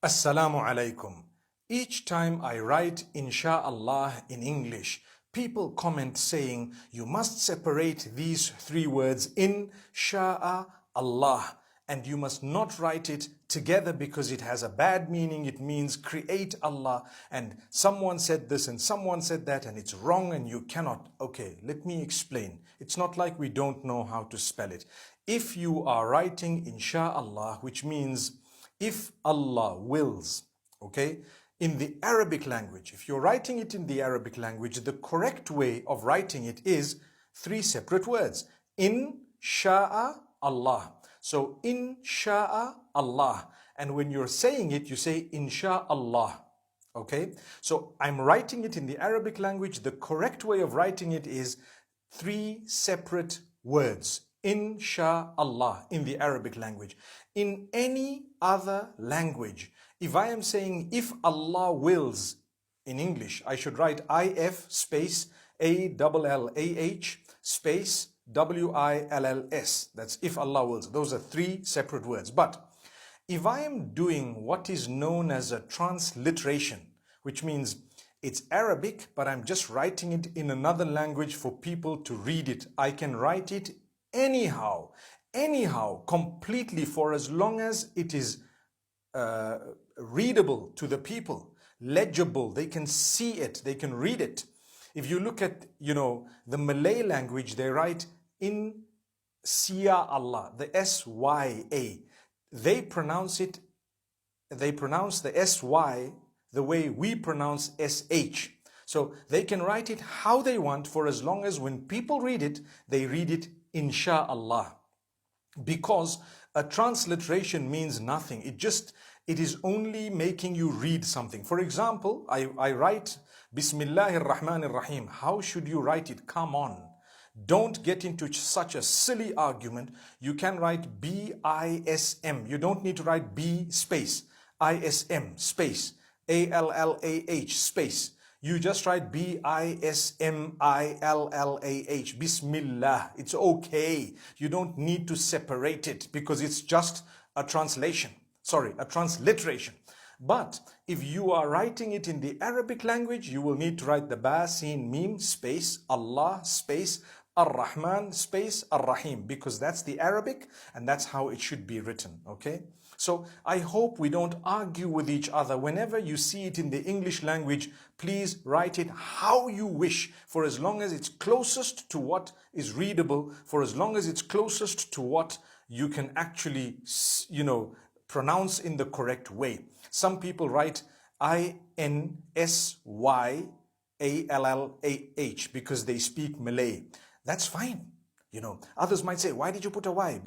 Assalamu alaikum. Each time I write Sha Allah in English, people comment saying you must separate these three words Sha Allah, and you must not write it together because it has a bad meaning. It means create Allah, and someone said this and someone said that, and it's wrong and you cannot. Okay, let me explain. It's not like we don't know how to spell it. If you are writing Sha Allah, which means if Allah wills, okay, in the Arabic language, if you're writing it in the Arabic language, the correct way of writing it is three separate words. Sha'a Allah. So Sha'a Allah. And when you're saying it, you say Insha Allah. Okay? So I'm writing it in the Arabic language. The correct way of writing it is three separate words. Insha Allah in the Arabic language. In any other language, if I am saying if Allah wills in English, I should write IF space ALLAH space WILLS. That's if Allah wills. Those are three separate words. But if I am doing what is known as a transliteration, which means it's Arabic, but I'm just writing it in another language for people to read it, I can write it anyhow, completely, for as long as it is readable to the people, legible, they can see it, they can read it. If you look at, the Malay language, they write Sya Allah, the SYA. They pronounce the SY the way we pronounce SH. So they can write it how they want, for as long as when people read it, they read it Insha Allah. Because a transliteration means nothing. It is only making you read something. For example, I write Bismillahir Rahmanir Rahim. How should you write it? Come on. Don't get into such a silly argument. You can write BISM. You don't need to write B space, ISM space, ALLAH space. You just write BISMILLAH, Bismillah. It's okay. You don't need to separate it because it's just a translation. Sorry, a transliteration. But if you are writing it in the Arabic language, you will need to write the Ba, Sin, Mim, space, Allah, space, Ar-Rahman, space, Ar-Rahim, because that's the Arabic and that's how it should be written, okay? So I hope we don't argue with each other. Whenever you see it in the English language, please write it how you wish, for as long as it's closest to what is readable, for as long as it's closest to what you can actually, pronounce in the correct way. Some people write INSYALLAH because they speak Malay. That's fine. Others might say, why did you put a Y?